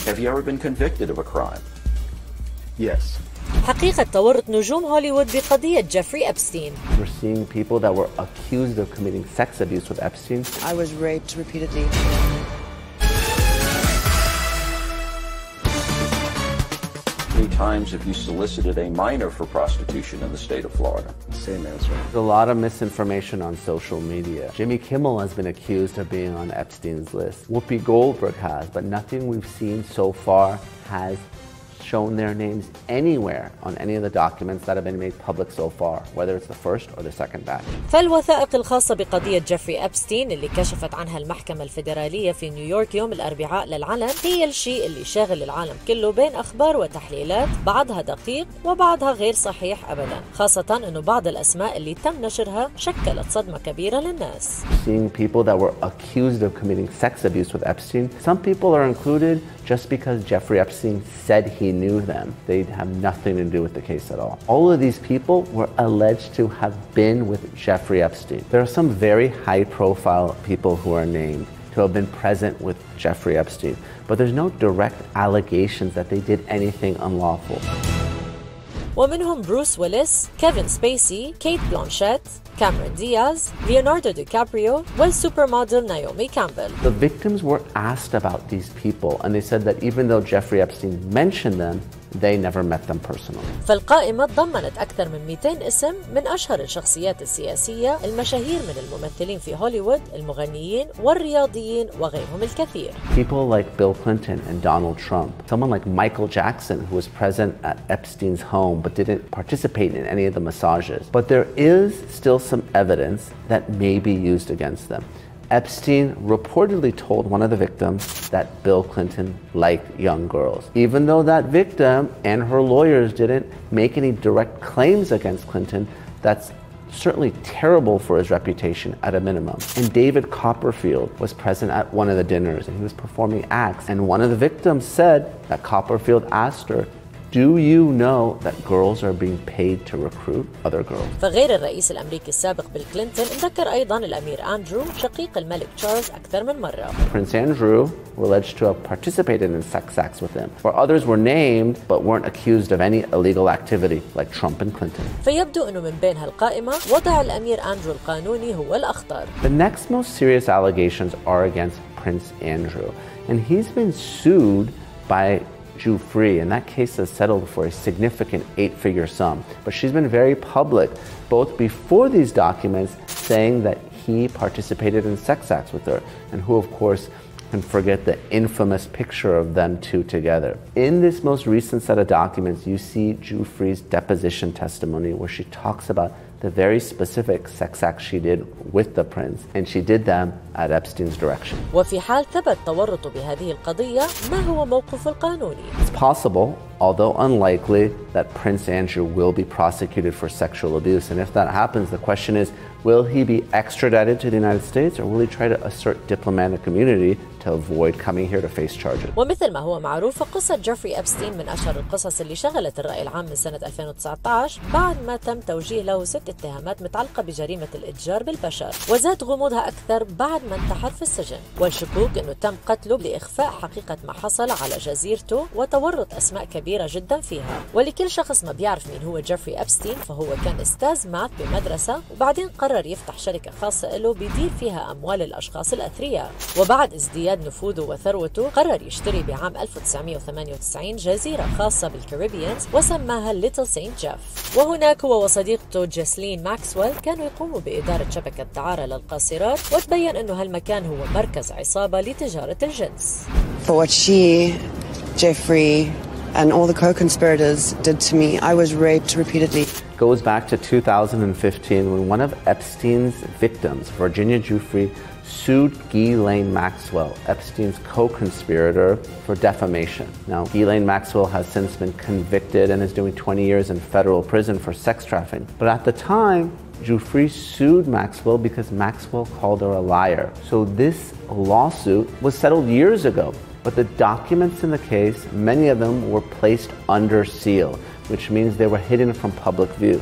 Have you ever been convicted of a crime? Yes. حقيقة تورط نجوم هوليوود بقضية جيفري ابستين. We're seeing people that were accused of committing sex abuse with Epstein. I was raped repeatedly. How many times have you solicited a minor for prostitution in the state of Florida? Same answer. There's a lot of misinformation on social media. Jimmy Kimmel has been accused of being on Epstein's list. Whoopi Goldberg has, but nothing we've seen so far has shown their names anywhere on any of the documents that have been made public so far, whether it's the first or the second batch. فالوثائق الخاصة بقضية جيفري ابستين اللي كشفت عنها المحكمة الفيدرالية في نيويورك يوم الأربعاء للعلن هي الشيء اللي شاغل العالم كله بين أخبار وتحليلات بعضها دقيق وبعضها غير صحيح أبدا، خاصة أنه بعض الأسماء اللي تم نشرها شكلت صدمة كبيرة للناس. Seeing people that were accused of committing sex abuse with Epstein, some people are included just because Jeffrey Epstein said he knew them. They have nothing to do with the case at all. All of these people were alleged to have been with Jeffrey Epstein. There are some very high-profile people who are named to have been present with Jeffrey Epstein, but there's no direct allegations that they did anything unlawful. ومنهم بروس ويليس، كيفين سبايسي، كايت بلانشيت، كاميرون دياز، ليوناردو كابريو والسوبر موديل نعومي كامبل. The victims were asked about these people and they said that even though Jeffrey Epstein mentioned them, they never met them personally. فالقائمة ضمنت أكثر من 200 اسم من أشهر الشخصيات السياسية، المشاهير من الممثلين في هوليوود، المغنيين والرياضيين وغيرهم الكثير. People like Bill Clinton and Donald Trump, someone like Michael Jackson who was present at Epstein's home but didn't participate in any of the massages. But there is still some evidence that may be used against them. Epstein reportedly told one of the victims that Bill Clinton liked young girls. Even though that victim and her lawyers didn't make any direct claims against Clinton, that's certainly terrible for his reputation at a minimum. And David Copperfield was present at one of the dinners and he was performing acts. And one of the victims said that Copperfield asked her, do you know that girls are being paid to recruit other girls? فغير الرئيس الأمريكي السابق بيل كلينتون ذكر أيضا الأمير أندرو شقيق الملك تشارلز أكثر من مرة. Prince Andrew were alleged to have participated in sex acts with him, where others were named but weren't accused of any illegal activity like Trump and Clinton. فيبدو أنه من بين هالقائمة وضع الأمير أندرو القانوني هو الأخطر. The next most serious allegations are against Prince Andrew, and he's been sued by Jeffrey, and that case is settled for a significant 8-figure sum. But she's been very public, both before these documents, saying that he participated in sex acts with her, and who, of course, can forget the infamous picture of them two together. In this most recent set of documents, you see Jeffrey's deposition testimony where she talks about the very specific sex acts she did with the prince, and she did them at Epstein's direction. وفي حال ثبت تورطه بهذه القضية، ما هو موقفه القانوني؟ It's possible, although unlikely, that Prince Andrew will be prosecuted for sexual abuse. And if that happens, the question is, will he be extradited to the United States, or will he try to assert diplomatic immunity to avoid coming here to face charges? ومثل ما هو معروف، قصة جيفري ابستين من أشهر القصص اللي شغلت الرأي العام من سنة 2019 بعد ما تم توجيه له 6 اتهامات متعلقة بجريمة الإتجار بالبشر، وزاد غموضها أكثر بعد ما انتحر في السجن، والشكوك أنه تم قتله لإخفاء حقيقة ما حصل على جزيرته وتورط أسماء كبيرة جدا فيها. ولكل شخص ما بيعرف مين هو جيفري ابستين، فهو كان أستاذ ماث بمدرسة وبعدين قرر يفتح شركة خاصة له بيدير فيها أموال الأشخاص الأثرياء، وبعد ازدياد نفوذه وثروته قرر يشتري بعام 1998 جزيرة خاصة بالكاريبيانز وسماها ليتل سينت جيف. وهناك هو وصديقته جيسلين ماكسويل كانوا يقوموا بإدارة شبكة دعارة للقاصرات، وتبين أنه هالمكان هو مركز عصابة لتجارة الجنس. For what she, Jeffrey, and all the co-conspirators did to me, I was raped repeatedly. Goes back to 2015 when one of Epstein's victims, Virginia Jeffrey, sued Ghislaine Maxwell, Epstein's co-conspirator, for defamation. Now, Ghislaine Maxwell has since been convicted and is doing 20 years in federal prison for sex trafficking. But at the time, Jeffrey sued Maxwell because Maxwell called her a liar. So this lawsuit was settled years ago, but the documents in the case, many of them were placed under seal, which means they were hidden from public view.